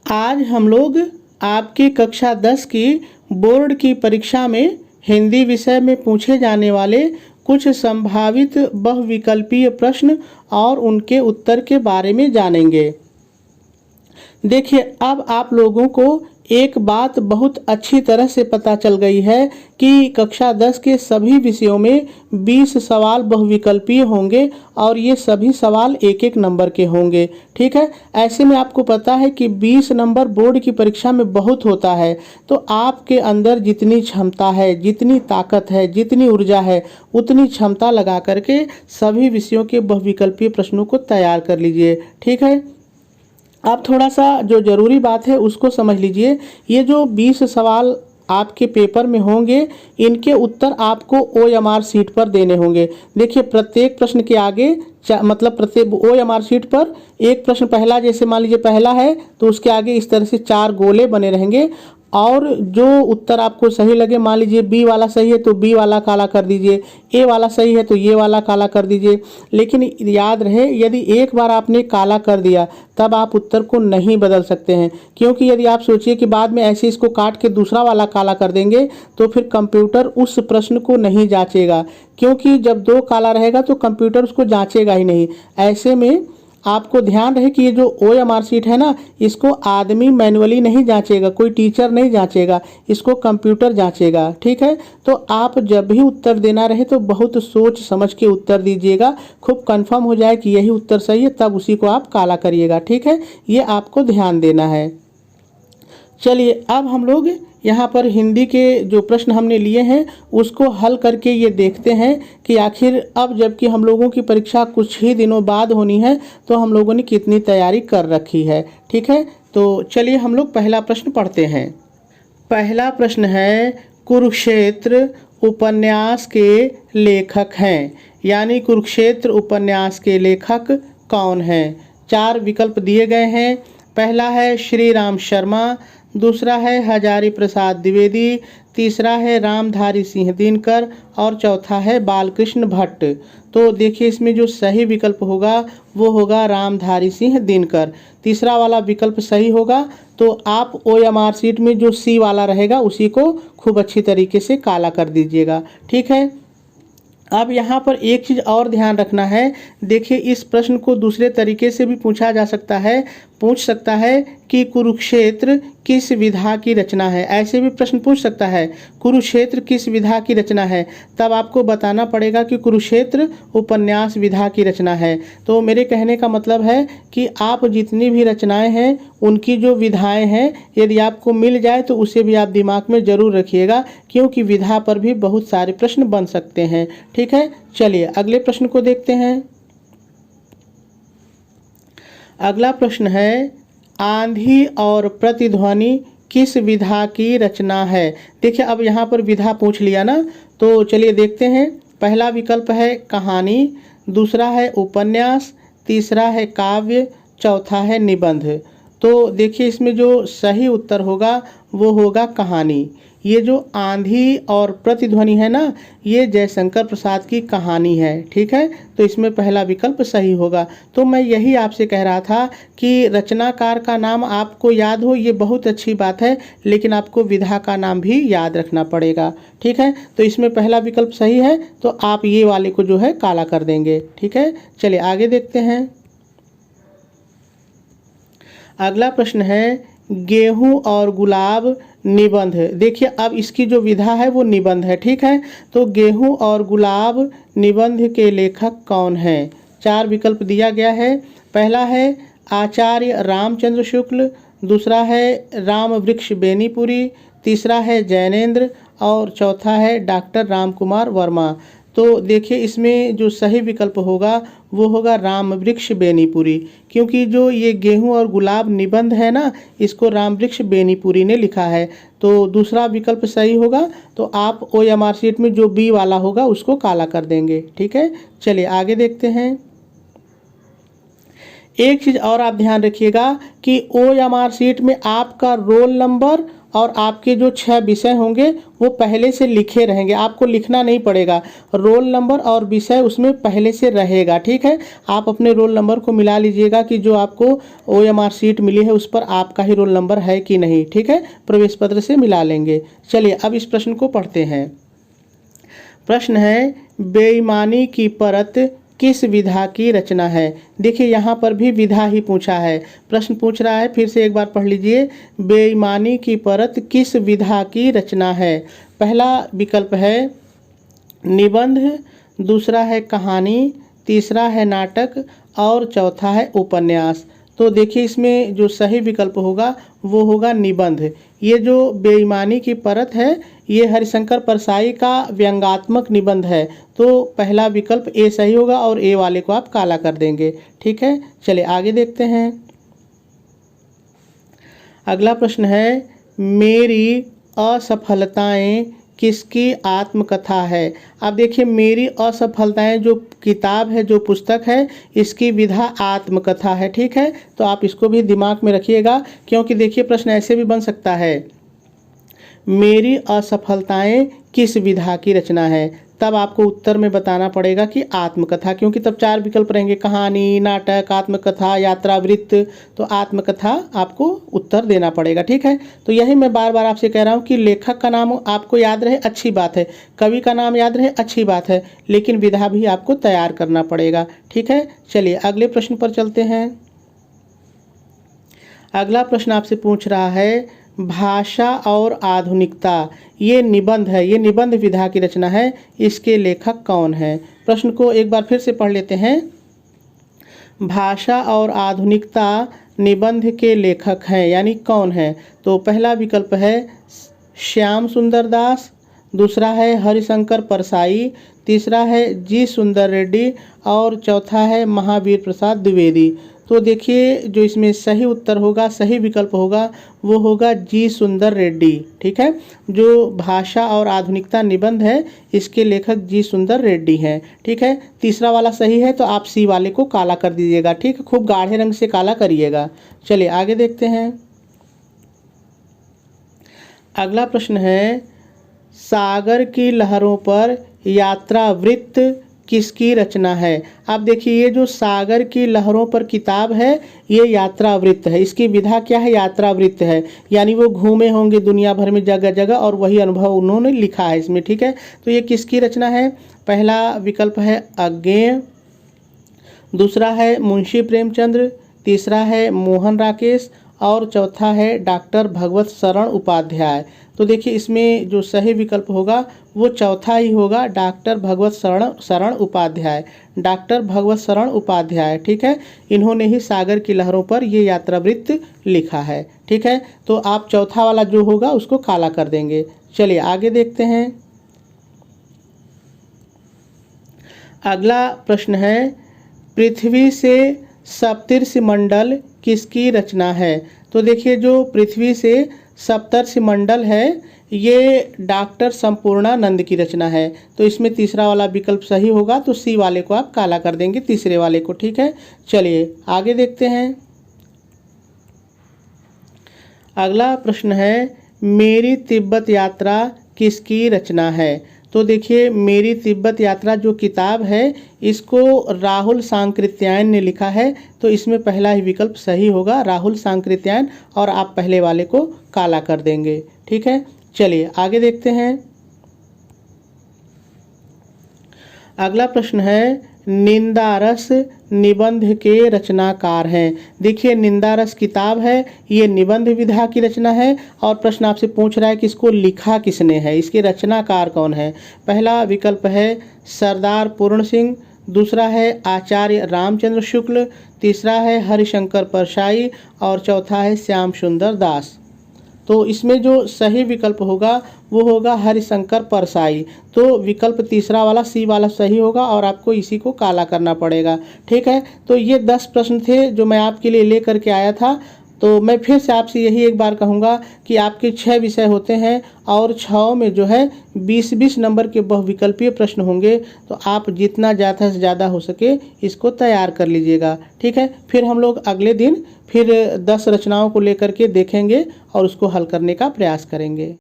आज हम लोग आपकी कक्षा 10 की बोर्ड की परीक्षा में हिंदी विषय में पूछे जाने वाले कुछ संभावित बहुविकल्पीय प्रश्न और उनके उत्तर के बारे में जानेंगे। देखिए, अब आप लोगों को एक बात बहुत अच्छी तरह से पता चल गई है कि कक्षा 10 के सभी विषयों में 20 सवाल बहुविकल्पीय होंगे और ये सभी सवाल एक एक नंबर के होंगे। ठीक है, ऐसे में आपको पता है कि 20 नंबर बोर्ड की परीक्षा में बहुत होता है, तो आपके अंदर जितनी क्षमता है, जितनी ताकत है, जितनी ऊर्जा है, उतनी क्षमता लगा करके सभी विषयों के बहुविकल्पीय प्रश्नों को तैयार कर लीजिए। ठीक है, आप थोड़ा सा जो ज़रूरी बात है उसको समझ लीजिए। ये जो 20 सवाल आपके पेपर में होंगे, इनके उत्तर आपको OMR शीट पर देने होंगे। देखिए, प्रत्येक प्रश्न के आगे मतलब प्रत्येक OMR शीट पर एक प्रश्न पहला, जैसे मान लीजिए पहला है तो उसके आगे इस तरह से 4 गोले बने रहेंगे और जो उत्तर आपको सही लगे, मान लीजिए बी वाला सही है तो बी वाला काला कर दीजिए, ए वाला सही है तो ये वाला काला कर दीजिए। लेकिन याद रहे, यदि एक बार आपने काला कर दिया तब आप उत्तर को नहीं बदल सकते हैं, क्योंकि यदि आप सोचिए कि बाद में ऐसे इसको काट के दूसरा वाला काला कर देंगे तो फिर कंप्यूटर उस प्रश्न को नहीं जांचेगा, क्योंकि जब 2 काला रहेगा तो कंप्यूटर उसको जांचेगा ही नहीं। ऐसे में आपको ध्यान रहे कि ये जो OMR शीट है ना, इसको आदमी मैनुअली नहीं जांचेगा, कोई टीचर नहीं जांचेगा, इसको कंप्यूटर जांचेगा। ठीक है, तो आप जब भी उत्तर देना रहे तो बहुत सोच समझ के उत्तर दीजिएगा। खूब कंफर्म हो जाए कि यही उत्तर सही है, तब उसी को आप काला करिएगा। ठीक है, ये आपको ध्यान देना है। चलिए, अब हम लोग यहाँ पर हिंदी के जो प्रश्न हमने लिए हैं उसको हल करके ये देखते हैं कि आखिर अब जबकि हम लोगों की परीक्षा कुछ ही दिनों बाद होनी है तो हम लोगों ने कितनी तैयारी कर रखी है। ठीक है, तो चलिए हम लोग पहला प्रश्न पढ़ते हैं। पहला प्रश्न है, कुरुक्षेत्र उपन्यास के लेखक हैं, यानी कुरुक्षेत्र उपन्यास के लेखक कौन हैं। 4 विकल्प दिए गए हैं। पहला है श्री राम शर्मा, दूसरा है हजारी प्रसाद द्विवेदी, तीसरा है रामधारी सिंह दिनकर और चौथा है बालकृष्ण भट्ट। तो देखिए, इसमें जो सही विकल्प होगा वो होगा रामधारी सिंह दिनकर। तीसरा वाला विकल्प सही होगा, तो आप OMR शीट में जो C वाला रहेगा उसी को खूब अच्छी तरीके से काला कर दीजिएगा। ठीक है, अब यहाँ पर एक चीज़ और ध्यान रखना है। देखिए, इस प्रश्न को दूसरे तरीके से भी पूछ सकता है कि कुरुक्षेत्र किस विधा की रचना है। ऐसे भी प्रश्न पूछ सकता है, कुरुक्षेत्र किस विधा की रचना है, तब आपको बताना पड़ेगा कि कुरुक्षेत्र उपन्यास विधा की रचना है। तो मेरे कहने का मतलब है कि आप जितनी भी रचनाएं हैं उनकी जो विधाएं हैं, यदि आपको मिल जाए तो उसे भी आप दिमाग में ज़रूर रखिएगा, क्योंकि विधा पर भी बहुत सारे प्रश्न बन सकते हैं। ठीक है, चलिए अगले प्रश्न को देखते हैं। अगला प्रश्न है, आंधी और प्रतिध्वनि किस विधा की रचना है। देखिए, अब यहाँ पर विधा पूछ लिया ना, तो चलिए देखते हैं। पहला विकल्प है कहानी, दूसरा है उपन्यास, तीसरा है काव्य, चौथा है निबंध। तो देखिए, इसमें जो सही उत्तर होगा वो होगा कहानी। ये जो आंधी और प्रतिध्वनि है ना, ये जयशंकर प्रसाद की कहानी है। ठीक है, तो इसमें पहला विकल्प सही होगा। तो मैं यही आपसे कह रहा था कि रचनाकार का नाम आपको याद हो, ये बहुत अच्छी बात है, लेकिन आपको विधा का नाम भी याद रखना पड़ेगा। ठीक है, तो इसमें पहला विकल्प सही है, तो आप ये वाले को जो है काला कर देंगे। ठीक है, चलिए आगे देखते हैं। अगला प्रश्न है, गेहूं और गुलाब निबंध। देखिए, अब इसकी जो विधा है वो निबंध है। ठीक है, तो गेहूं और गुलाब निबंध के लेखक कौन हैं। 4 विकल्प दिया गया है। पहला है आचार्य रामचंद्र शुक्ल, दूसरा है राम वृक्ष बेनीपुरी, तीसरा है जैनेन्द्र और चौथा है डॉक्टर राम कुमार वर्मा। तो देखिए, इसमें जो सही विकल्प होगा वो होगा राम वृक्ष बेनीपुरी, क्योंकि जो ये गेहूं और गुलाब निबंध है ना, इसको राम वृक्ष बेनीपुरी ने लिखा है। तो दूसरा विकल्प सही होगा, तो आप OMR शीट में जो B वाला होगा उसको काला कर देंगे। ठीक है, चलिए आगे देखते हैं। एक चीज़ और आप ध्यान रखिएगा कि OMR शीट में आपका रोल नंबर और आपके जो 6 विषय होंगे वो पहले से लिखे रहेंगे, आपको लिखना नहीं पड़ेगा। रोल नंबर और विषय उसमें पहले से रहेगा, ठीक है। आप अपने रोल नंबर को मिला लीजिएगा कि जो आपको OMR सीट मिली है उस पर आपका ही रोल नंबर है कि नहीं, ठीक है। प्रवेश पत्र से मिला लेंगे। चलिए अब इस प्रश्न को पढ़ते हैं। प्रश्न है, बेईमानी की परत किस विधा की रचना है। देखिए यहाँ पर भी विधा ही पूछा है, प्रश्न पूछ रहा है, फिर से एक बार पढ़ लीजिए। बेईमानी की परत किस विधा की रचना है। पहला विकल्प है निबंध, दूसरा है कहानी, तीसरा है नाटक और चौथा है उपन्यास। तो देखिए इसमें जो सही विकल्प होगा वो होगा निबंध। ये जो बेईमानी की परत है ये हरिशंकर परसाई का व्यंग्यात्मक निबंध है, तो पहला विकल्प ए सही होगा और ए वाले को आप काला कर देंगे, ठीक है। चलिए आगे देखते हैं। अगला प्रश्न है, मेरी असफलताएं किसकी आत्मकथा है। अब देखिए मेरी असफलताएं जो किताब है, जो पुस्तक है, इसकी विधा आत्मकथा है, ठीक है। तो आप इसको भी दिमाग में रखिएगा, क्योंकि देखिए प्रश्न ऐसे भी बन सकता है, मेरी असफलताएं किस विधा की रचना है, तब आपको उत्तर में बताना पड़ेगा कि आत्मकथा, क्योंकि तब 4 विकल्प रहेंगे, कहानी, नाटक, आत्मकथा, यात्रा वृत्त। तो आत्मकथा आपको उत्तर देना पड़ेगा, ठीक है। तो यही मैं बार बार आपसे कह रहा हूँ कि लेखक का नाम आपको याद रहे अच्छी बात है, कवि का नाम याद रहे अच्छी बात है, लेकिन विधा भी आपको तैयार करना पड़ेगा, ठीक है। चलिए अगले प्रश्न पर चलते हैं। अगला प्रश्न आपसे पूछ रहा है, भाषा और आधुनिकता ये निबंध है, ये निबंध विधा की रचना है, इसके लेखक कौन है। प्रश्न को एक बार फिर से पढ़ लेते हैं। भाषा और आधुनिकता निबंध के लेखक हैं, यानी कौन है। तो पहला विकल्प है श्याम सुंदर दास, दूसरा है हरिशंकर परसाई, तीसरा है जी सुंदर रेड्डी और चौथा है महावीर प्रसाद द्विवेदी। तो देखिए जो इसमें सही उत्तर होगा, सही विकल्प होगा, वो होगा जी सुंदर रेड्डी, ठीक है। जो भाषा और आधुनिकता निबंध है इसके लेखक जी सुंदर रेड्डी हैं, ठीक है। तीसरा वाला सही है, तो आप सी वाले को काला कर दीजिएगा, ठीक है, खूब गाढ़े रंग से काला करिएगा। चलिए आगे देखते हैं। अगला प्रश्न है, सागर की लहरों पर यात्रा वृत्त किसकी रचना है। अब देखिए ये जो सागर की लहरों पर किताब है ये यात्रा वृत्त है, इसकी विधा क्या है, यात्रा वृत्त है, यानी वो घूमे होंगे दुनिया भर में जगह जगह और वही अनुभव उन्होंने लिखा है इसमें, ठीक है। तो ये किसकी रचना है। पहला विकल्प है अज्ञेय, दूसरा है मुंशी प्रेमचंद्र, तीसरा है मोहन राकेश और चौथा है डॉक्टर भगवत शरण उपाध्याय। तो देखिए इसमें जो सही विकल्प होगा वो चौथा ही होगा, डॉक्टर भगवत शरण उपाध्याय, डॉक्टर भगवत शरण उपाध्याय, ठीक है। इन्होंने ही सागर की लहरों पर ये यात्रावृत्त लिखा है, ठीक है। तो आप चौथा वाला जो होगा उसको काला कर देंगे। चलिए आगे देखते हैं। अगला प्रश्न है, पृथ्वी से सप्तर्षि मंडल किसकी रचना है। तो देखिए जो पृथ्वी से सप्तर्षि मंडल है ये डॉक्टर संपूर्णानंद की रचना है, तो इसमें तीसरा वाला विकल्प सही होगा, तो सी वाले को आप काला कर देंगे, तीसरे वाले को, ठीक है। चलिए आगे देखते हैं। अगला प्रश्न है, मेरी तिब्बत यात्रा किसकी रचना है। तो देखिए मेरी तिब्बत यात्रा जो किताब है इसको राहुल सांकृत्यायन ने लिखा है, तो इसमें पहला ही विकल्प सही होगा, राहुल सांकृत्यायन, और आप पहले वाले को काला कर देंगे, ठीक है। चलिए आगे देखते हैं। अगला प्रश्न है, निंदारस निबंध के रचनाकार हैं। देखिए निंदारस किताब है, ये निबंध विधा की रचना है, और प्रश्न आपसे पूछ रहा है कि इसको लिखा किसने है, इसके रचनाकार कौन है। पहला विकल्प है सरदार पूर्ण सिंह, दूसरा है आचार्य रामचंद्र शुक्ल, तीसरा है हरिशंकर परसाई और चौथा है श्याम सुंदर दास। तो इसमें जो सही विकल्प होगा वो होगा हरिशंकर परसाई, तो विकल्प तीसरा वाला सी वाला सही होगा और आपको इसी को काला करना पड़ेगा, ठीक है। तो ये 10 प्रश्न थे जो मैं आपके लिए लेकर के आया था। तो मैं फिर से आपसे यही एक बार कहूँगा कि आपके 6 विषय होते हैं और 6 में जो है 20-20 नंबर के बहुविकल्पीय प्रश्न होंगे। तो आप जितना ज़्यादा से ज़्यादा हो सके इसको तैयार कर लीजिएगा। ठीक है, फिर हम लोग अगले दिन फिर 10 रचनाओं को लेकर के देखेंगे और उसको हल करने का प्रयास करेंगे।